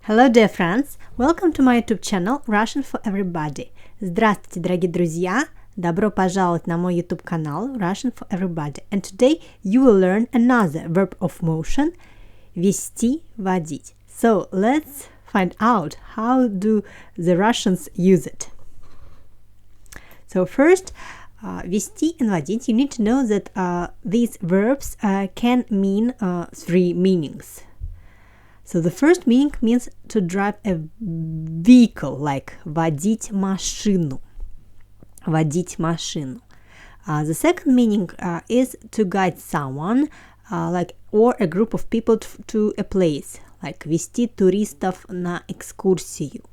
Hello, dear friends! Welcome to my YouTube channel Russian for Everybody. Здравствуйте, дорогие друзья! Добро пожаловать на мой YouTube канал Russian for Everybody. And today you will learn another verb of motion, вести, водить. So let's find out how do the Russians use it. So first, вести and водить, you need to know that these verbs can mean three meanings. So the first meaning means to drive a vehicle, like водить машину. Водить машину. The second meaning is to guide someone, like or a group of people to a place, like вести туристов на экскурсию.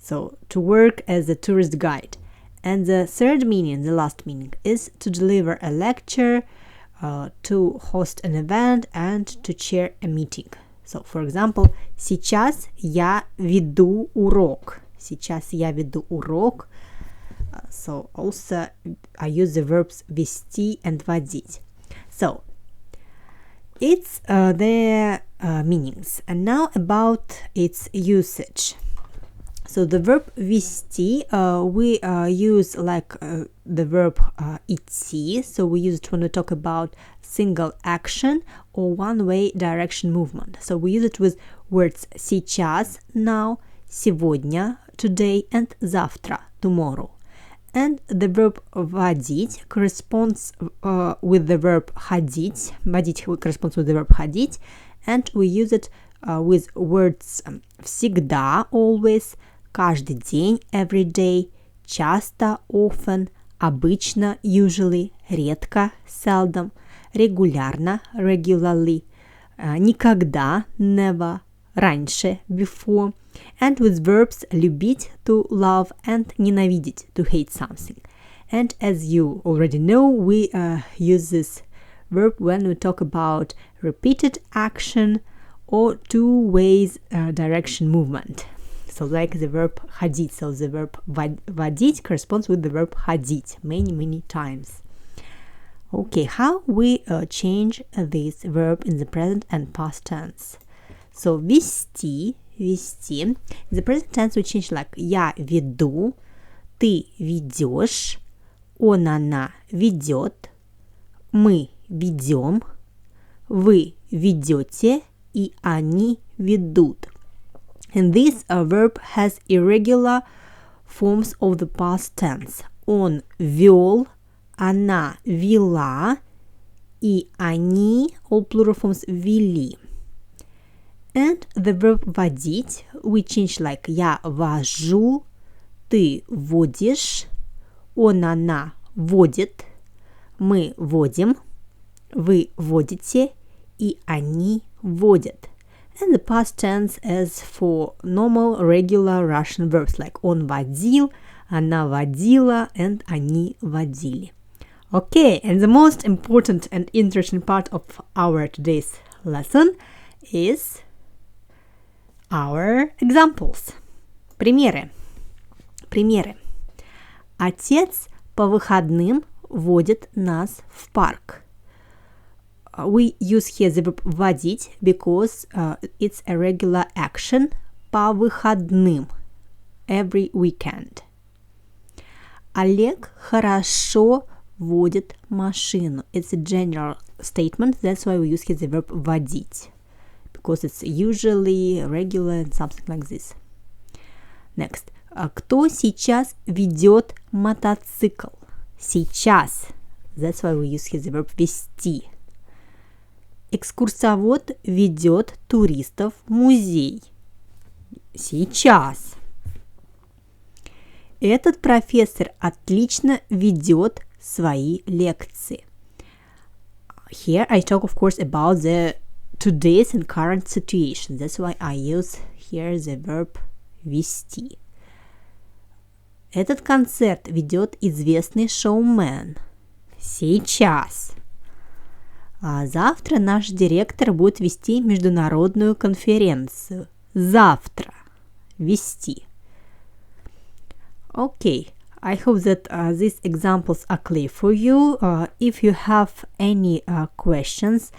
So to work as a tourist guide. And the third meaning, the last meaning, is to deliver a lecture, to host an event, and to chair a meeting. So, for example, сейчас я веду урок. Сейчас я веду урок. So, also I use the verbs вести and водить. So, it's their meanings. And now about its usage. So, the verb вести, we use like the verb идти. So, we use it when we talk about single action or one-way direction movement. So we use it with words сейчас, now, сегодня, today, and завтра, tomorrow. And the verb водить corresponds with the verb ходить. Водить corresponds with the verb ходить. And we use it with words всегда, always, каждый день, every day, часто, often, обычно, usually, редко, seldom, регулярно, regularly, никогда, never, раньше, before, and with verbs любить, to love, and ненавидеть, to hate something. And as you already know, we use this verb when we talk about repeated action or two ways direction movement. So like the verb ходить, so the verb водить corresponds with the verb ходить many times. Okay, how we change this verb in the present and past tense? So, вести, in the present tense we change like я веду, ты ведешь, он, она ведет, мы ведем, вы ведете и они ведут. And this verb has irregular forms of the past tense. Он вел, она вела, и они, all plural forms, вели. And the verb водить, we change like я вожу, ты водишь, он, она водит, мы водим, вы водите, и они водят. And the past tense is for normal, regular Russian verbs like он водил, она водила, and они водили. Okay, and the most important and interesting part of our today's lesson is our examples. Примеры. Отец по выходным водит нас в парк. We use here the verb водить because it's a regular action по выходным, every weekend. Олег хорошо водит машину. It's a general statement, that's why we use here the verb водить, because it's usually regular and something like this. Next. Кто сейчас ведет мотоцикл? Сейчас. That's why we use here the verb вести. Экскурсовод ведет туристов в музей. Сейчас. Этот профессор отлично ведет свои лекции. Here I talk, of course, about the today's and current situation. That's why I use here the verb вести. Этот концерт ведет известный шоумен. Сейчас. Завтра наш директор будет вести международную конференцию. Завтра. Вести. Okay. I hope that these examples are clear for you. If you have any questions,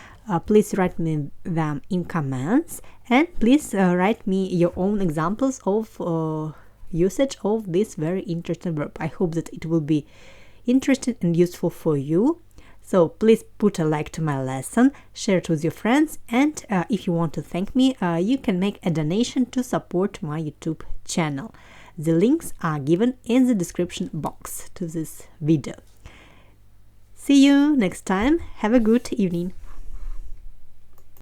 please write me them in comments. And please write me your own examples of usage of this very interesting verb. I hope that it will be interesting and useful for you. So please put a like to my lesson, share it with your friends, and if you want to thank me, you can make a donation to support my YouTube channel. The links are given in the description box to this video. See you next time. Have a good evening.